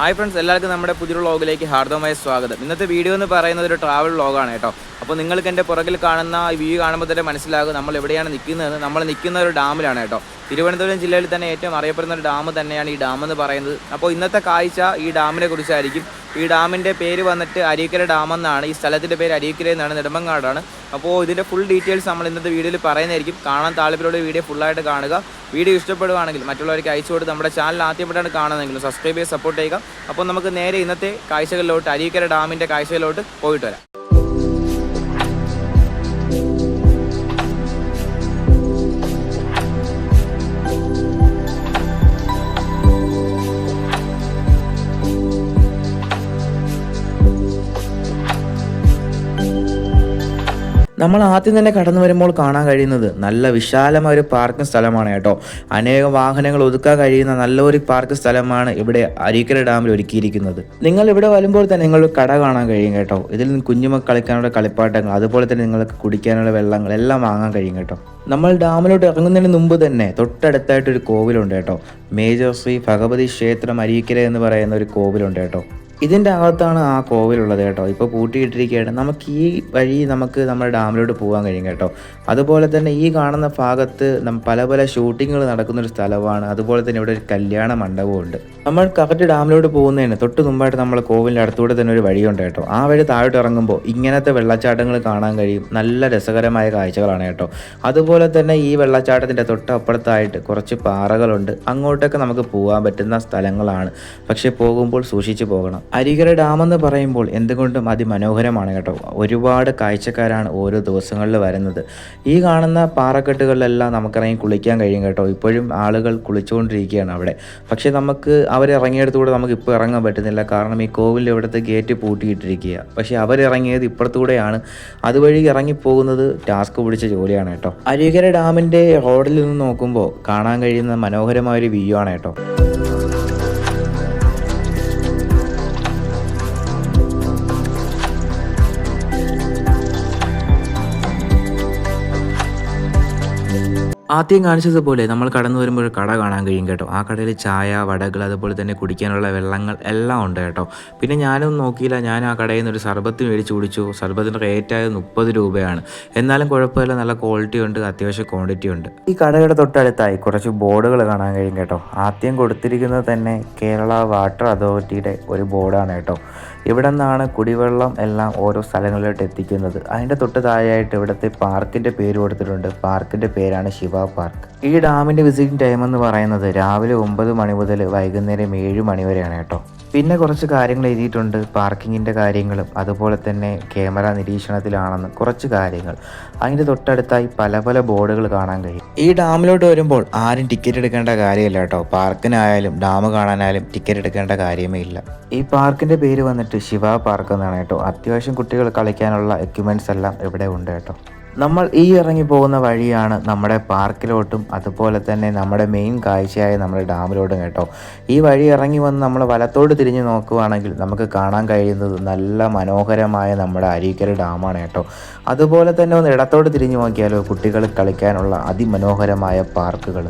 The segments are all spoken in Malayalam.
ഹായ് ഫ്രണ്ട്സ്, എല്ലാവർക്കും നമ്മുടെ പുതിയ വ്ളോഗിലേക്ക് ഹാർദവമായ സ്വാഗതം. ഇന്നത്തെ വീഡിയോ എന്ന് പറയുന്നത് ഒരു ട്രാവൽ വ്ളോഗാണ് കേട്ടോ. അപ്പോൾ നിങ്ങൾക്ക് എൻ്റെ പുറകിൽ കാണുന്ന ഈ വ്യൂ കാണുമ്പോൾ തന്നെ മനസ്സിലാകും നമ്മൾ എവിടെയാണ് നിൽക്കുന്നത്. നമ്മൾ നിൽക്കുന്ന ഒരു ഡാമിലാണ് കേട്ടോ. തിരുവനന്തപുരം ജില്ലയിൽ തന്നെ ഏറ്റവും അറിയപ്പെടുന്ന ഒരു ഡാം തന്നെയാണ് ഈ ഡാം എന്ന് പറയുന്നത്. അപ്പോൾ ഇന്നത്തെ കാഴ്ച ഈ ഡാമിനെ കുറിച്ചായിരിക്കും. ഈ ഡാമിൻ്റെ പേര് വന്നിട്ട് അരീക്കര ഡാം എന്നാണ്. ഈ സ്ഥലത്തിൻ്റെ പേര് അരീക്കര എന്നാണ്, നെടുമങ്ങാടാണ്. അപ്പോൾ ഇതിൻ്റെ ഫുൾ ഡീറ്റെയിൽസ് നമ്മൾ ഇന്നത്തെ വീഡിയോയിൽ പറയുന്നതായിരിക്കും. കാണാൻ താല്പര്യമുള്ള വീഡിയോ ഫുള്ളായിട്ട് കാണുക. വീഡിയോ ഇഷ്ടപ്പെടുകയാണെങ്കിൽ മറ്റുള്ളവർക്ക് അയച്ചു കൊടുത്ത് നമ്മുടെ ചാനൽ ആദ്യമായിട്ടാണ് കാണുന്നതെങ്കിലും സബ്സ്ക്രൈബ് ചെയ്ത് സപ്പോർട്ട് ചെയ്യുക. അപ്പോൾ നമുക്ക് നേരെ ഇന്നത്തെ കാഴ്ചകളിലോട്ട്, അരീക്കര ഡാമിൻ്റെ കാഴ്ചകളിലോട്ട് പോയിട്ട് വരാം. നമ്മൾ ആദ്യം തന്നെ കടന്നു വരുമ്പോൾ കാണാൻ കഴിയുന്നത് നല്ല വിശാലമായ ഒരു പാർക്കിംഗ് സ്ഥലമാണ് കേട്ടോ. അനേകം വാഹനങ്ങൾ ഒതുക്കാൻ കഴിയുന്ന നല്ലൊരു പാർക്ക് സ്ഥലമാണ് ഇവിടെ അരീക്കര ഡാമിൽ ഒരുക്കിയിരിക്കുന്നത്. നിങ്ങൾ ഇവിടെ വരുമ്പോൾ തന്നെ നിങ്ങൾക്ക് കട കാണാൻ കഴിയും കേട്ടോ. ഇതിൽ നിന്ന് കുഞ്ഞുമക്കൾ കളിക്കാനുള്ള കളിപ്പാട്ടങ്ങൾ, അതുപോലെ തന്നെ നിങ്ങൾക്ക് കുടിക്കാനുള്ള വെള്ളങ്ങൾ എല്ലാം വാങ്ങാൻ കഴിയും കേട്ടോ. നമ്മൾ ഡാമിലോട്ട് ഇറങ്ങുന്നതിന് മുമ്പ് തന്നെ തൊട്ടടുത്തായിട്ടൊരു കോവിലുണ്ട് കേട്ടോ. മേജർ ശ്രീ ഭഗവതി ക്ഷേത്രം അരീക്കര എന്ന് പറയുന്ന ഒരു കോവിലുണ്ട് കേട്ടോ. ഇതിൻ്റെ അകത്താണ് ആ കോവിലുള്ളത് കേട്ടോ. ഇപ്പോൾ പൂട്ടിയിട്ടിരിക്കുകയാണ്. നമുക്ക് ഈ വഴി നമ്മുടെ ഡാമിലോട്ട് പോകാൻ കഴിയും കേട്ടോ. അതുപോലെ തന്നെ ഈ കാണുന്ന ഭാഗത്ത് പല പല ഷൂട്ടിങ്ങുകൾ നടക്കുന്നൊരു സ്ഥലമാണ്. അതുപോലെ തന്നെ ഇവിടെ ഒരു കല്യാണ മണ്ഡപമുണ്ട്. നമ്മൾ കറക്റ്റ് ഡാമിലോട്ട് പോകുന്നതിന് തൊട്ട് മുമ്പായിട്ട് നമ്മൾ കോവിലിൻ്റെ അടുത്തൂടെ തന്നെ ഒരു വഴിയുണ്ട് കേട്ടോ. ആ വഴി താഴോട്ട് ഇറങ്ങുമ്പോൾ ഇങ്ങനത്തെ വെള്ളച്ചാട്ടങ്ങൾ കാണാൻ കഴിയും. നല്ല രസകരമായ കാഴ്ചകളാണ് കേട്ടോ. അതുപോലെ തന്നെ ഈ വെള്ളച്ചാട്ടത്തിൻ്റെ തൊട്ടപ്പുറത്തായിട്ട് കുറച്ച് പാറകളുണ്ട്. അങ്ങോട്ടൊക്കെ നമുക്ക് പോകാൻ പറ്റുന്ന സ്ഥലങ്ങളാണ്. പക്ഷേ പോകുമ്പോൾ സൂക്ഷിച്ചു പോകണം. അരീക്കര ഡാം എന്ന് പറയുമ്പോൾ എന്തുകൊണ്ടും അതിമനോഹരമാണ് കേട്ടോ. ഒരുപാട് കാഴ്ചക്കാരാണ് ഓരോ ദിവസങ്ങളിൽ വരുന്നത്. ഈ കാണുന്ന പാറക്കെട്ടുകളിലെല്ലാം നമുക്കിറങ്ങി കുളിക്കാൻ കഴിയും കേട്ടോ. ഇപ്പോഴും ആളുകൾ കുളിച്ചുകൊണ്ടിരിക്കുകയാണ് അവിടെ. പക്ഷേ നമുക്ക് അവരിറങ്ങിയെടുത്തുകൂടെ നമുക്ക് ഇപ്പോൾ ഇറങ്ങാൻ പറ്റുന്നില്ല. കാരണം ഈ കോവിലിൻ്റെ ഇവിടുത്തെ ഗേറ്റ് പൂട്ടിയിട്ടിരിക്കുക. പക്ഷേ അവരിറങ്ങിയത് ഇപ്പുറത്തൂടെയാണ്. അതുവഴി ഇറങ്ങിപ്പോകുന്നത് ടാസ്ക് പിടിച്ച ജോലിയാണ് കേട്ടോ. അരീക്കര ഡാമിൻ്റെ റോഡിൽ നിന്ന് നോക്കുമ്പോൾ കാണാൻ കഴിയുന്ന മനോഹരമായൊരു വ്യൂ ആണ് കേട്ടോ. ആദ്യം കാണിച്ചതുപോലെ നമ്മൾ കടന്നു വരുമ്പോൾ ഒരു കട കാണാൻ കഴിയും കേട്ടോ. ആ കടയിൽ ചായ, വടകൾ, അതുപോലെ തന്നെ കുടിക്കാനുള്ള വെള്ളങ്ങൾ എല്ലാം ഉണ്ട് കേട്ടോ. പിന്നെ ഞാനൊന്നും നോക്കിയില്ല. ഞാൻ ആ കടയിൽ നിന്ന് ഒരു സർബത്ത് മേടിച്ച് കുടിച്ചു. സർബത്തിൻ്റെ റേറ്റായത് 30 രൂപയാണ്. എന്നാലും കുഴപ്പമില്ല, നല്ല ക്വാളിറ്റി ഉണ്ട്, അത്യാവശ്യം ക്വാണ്ടിറ്റി ഉണ്ട്. ഈ കടയുടെ തൊട്ടടുത്തായി കുറച്ച് ബോർഡുകൾ കാണാൻ കഴിയും കേട്ടോ. ആദ്യം കൊടുത്തിരിക്കുന്നത് തന്നെ കേരള വാട്ടർ അതോറിറ്റിയുടെ ഒരു ബോർഡാണ് കേട്ടോ. ഇവിടെ നിന്നാണ് കുടിവെള്ളം എല്ലാം ഓരോ സ്ഥലങ്ങളിലോട്ട് എത്തിക്കുന്നത്. അതിൻ്റെ തൊട്ട് താഴെയായിട്ട് ഇവിടുത്തെ പാർക്കിൻ്റെ പേര് കൊടുത്തിട്ടുണ്ട്. പാർക്കിൻ്റെ പേരാണ് ശിവ പാർക്ക്. ഈ ഡാമിൻ്റെ വിസിറ്റിംഗ് ടൈം എന്ന് പറയുന്നത് രാവിലെ 9 മണി മുതൽ വൈകുന്നേരം 7 മണി വരെയാണ് കേട്ടോ. പിന്നെ കുറച്ച് കാര്യങ്ങൾ എഴുതിയിട്ടുണ്ട്, പാർക്കിങ്ങിൻ്റെ കാര്യങ്ങളും അതുപോലെ തന്നെ ക്യാമറ നിരീക്ഷണത്തിലാണെന്ന് കുറച്ച് കാര്യങ്ങൾ. അതിൻ്റെ തൊട്ടടുത്തായി പല പല ബോർഡുകൾ കാണാൻ കഴിയും. ഈ ഡാമിലോട്ട് വരുമ്പോൾ ആരും ടിക്കറ്റ് എടുക്കേണ്ട കാര്യമില്ല കേട്ടോ. പാർക്കിനായാലും ഡാം കാണാനായാലും ടിക്കറ്റ് എടുക്കേണ്ട കാര്യമേ ഇല്ല. ഈ പാർക്കിൻ്റെ പേര് വന്നിട്ട് ശിവ പാർക്ക് എന്നാണ് കേട്ടോ. അത്യാവശ്യം കുട്ടികൾ കളിക്കാനുള്ള എക്യുപ്മെൻറ്റ്സ് എല്ലാം ഇവിടെ ഉണ്ട് കേട്ടോ. നമ്മൾ ഈ ഇറങ്ങി പോകുന്ന വഴിയാണ് നമ്മുടെ പാർക്കിലോട്ടും അതുപോലെ തന്നെ നമ്മുടെ മെയിൻ കാഴ്ചയായ നമ്മുടെ ഡാമിലോട്ടും കേട്ടോ. ഈ വഴി ഇറങ്ങി വന്ന് നമ്മൾ വലത്തോട്ട് തിരിഞ്ഞ് നോക്കുകയാണെങ്കിൽ നമുക്ക് കാണാൻ കഴിയുന്നത് നല്ല മനോഹരമായ നമ്മുടെ അരീക്കര ഡാമാണ് കേട്ടോ. അതുപോലെ തന്നെ ഒന്ന് ഇടത്തോട്ട് തിരിഞ്ഞ് നോക്കിയാലോ, കുട്ടികൾ കളിക്കാനുള്ള അതിമനോഹരമായ പാർക്കുകൾ.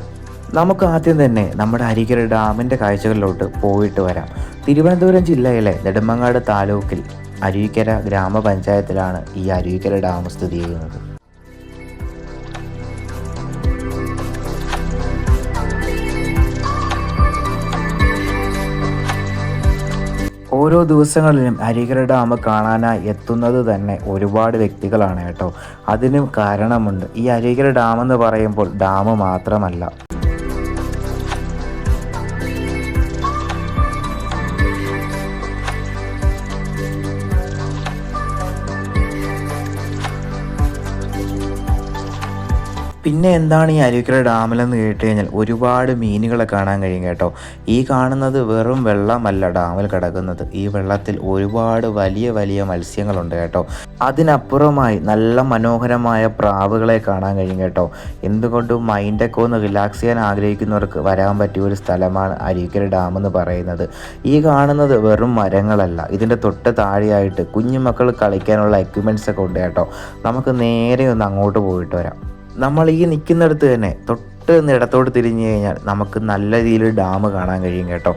നമുക്ക് ആദ്യം തന്നെ നമ്മുടെ അരീക്കര ഡാമിൻ്റെ കാഴ്ചകളിലോട്ട് പോയിട്ട് വരാം. തിരുവനന്തപുരം ജില്ലയിലെ നെടുമങ്ങാട് താലൂക്കിൽ അരീക്കര ഗ്രാമപഞ്ചായത്തിലാണ് ഈ അരീക്കര ഡാം സ്ഥിതി ചെയ്യുന്നത്. ഓരോ ദിവസങ്ങളിലും അരീക്കര ഡാം കാണാനായി എത്തുന്നത് തന്നെ ഒരുപാട് വ്യക്തികളാണ് കേട്ടോ. അതിനും കാരണമുണ്ട്. ഈ അരീക്കര ഡാം എന്ന് പറയുമ്പോൾ ഡാം മാത്രമല്ല, പിന്നെ എന്താണ് ഈ അരുവിക്കര ഡാമിലെന്ന് കേട്ട് കഴിഞ്ഞാൽ ഒരുപാട് മീനുകളെ കാണാൻ കഴിയും കേട്ടോ. ഈ കാണുന്നത് വെറും വെള്ളമല്ല ഡാമിൽ കിടക്കുന്നത്. ഈ വെള്ളത്തിൽ ഒരുപാട് വലിയ വലിയ മത്സ്യങ്ങളുണ്ട് കേട്ടോ. അതിനപ്പുറമായി നല്ല മനോഹരമായ പ്രാവുകളെ കാണാൻ കഴിയും കേട്ടോ. എന്തുകൊണ്ടും മൈൻഡൊക്കെ ഒന്ന് റിലാക്സ് ചെയ്യാൻ ആഗ്രഹിക്കുന്നവർക്ക് വരാൻ പറ്റിയ ഒരു സ്ഥലമാണ് അരുവിക്കര ഡാം എന്ന് പറയുന്നത്. ഈ കാണുന്നത് വെറും മരങ്ങളല്ല, ഇതിൻ്റെ തൊട്ട് താഴെയായിട്ട് കുഞ്ഞുമക്കൾ കളിക്കാനുള്ള എക്യുപ്മെൻറ്റ്സ് ഒക്കെ ഉണ്ട് കേട്ടോ. നമുക്ക് നേരെ ഒന്ന് അങ്ങോട്ട് പോയിട്ട് വരാം. നമ്മൾ ഈ നിൽക്കുന്നിടത്ത് തന്നെ തൊട്ട് ഇടത്തോട്ട് തിരിഞ്ഞു കഴിഞ്ഞാൽ നമുക്ക് നല്ല രീതിയിൽ ഡാം കാണാൻ കഴിയും കേട്ടോ.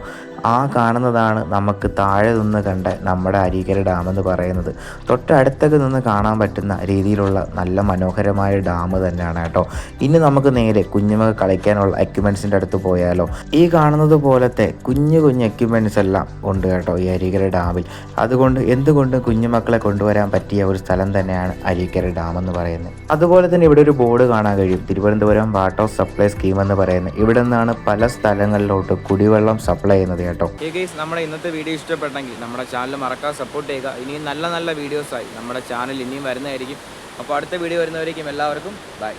ആ കാണുന്നതാണ് നമുക്ക് താഴെ നിന്ന് കണ്ട നമ്മുടെ അരീക്കര ഡാം എന്ന് പറയുന്നത്. തൊട്ടടുത്തൊക്കെ നിന്ന് കാണാൻ പറ്റുന്ന രീതിയിലുള്ള നല്ല മനോഹരമായ ഡാം തന്നെയാണ് കേട്ടോ. ഇനി നമുക്ക് നേരെ കുഞ്ഞുമക്കൾ കളിക്കാനുള്ള എക്യുപ്മെൻറ്റ്സിൻ്റെ അടുത്ത് പോയാലോ. ഈ കാണുന്നത് പോലത്തെ കുഞ്ഞു കുഞ്ഞു എക്യുപ്മെൻറ്റ്സ് എല്ലാം ഉണ്ട് കേട്ടോ ഈ അരീക്കര ഡാമിൽ. അതുകൊണ്ട് എന്തുകൊണ്ടും കുഞ്ഞുമക്കളെ കൊണ്ടുവരാൻ പറ്റിയ ഒരു സ്ഥലം തന്നെയാണ് അരീക്കര ഡാം എന്ന് പറയുന്നത്. അതുപോലെ തന്നെ ഇവിടെ ഒരു ബോർഡ് കാണാൻ കഴിയും, തിരുവനന്തപുരം വാട്ടർ സപ്ലൈ സ്കീം എന്ന് പറയുന്നത്. ഇവിടെ നിന്നാണ് പല സ്ഥലങ്ങളിലോട്ട് കുടിവെള്ളം സപ്ലൈ ചെയ്യുന്നത് കേട്ടോ. നമ്മുടെ ഇന്നത്തെ വീഡിയോ ഇഷ്ടപ്പെട്ടെങ്കിൽ നമ്മുടെ ചാനൽ മറക്കാതെ സപ്പോർട്ട് ചെയ്യുക. ഇനിയും നല്ല നല്ല വീഡിയോസായി നമ്മുടെ ചാനൽ ഇനിയും വരുന്നതായിരിക്കും. അപ്പോൾ അടുത്ത വീഡിയോ വരുന്നവരേക്കും എല്ലാവർക്കും ബൈ.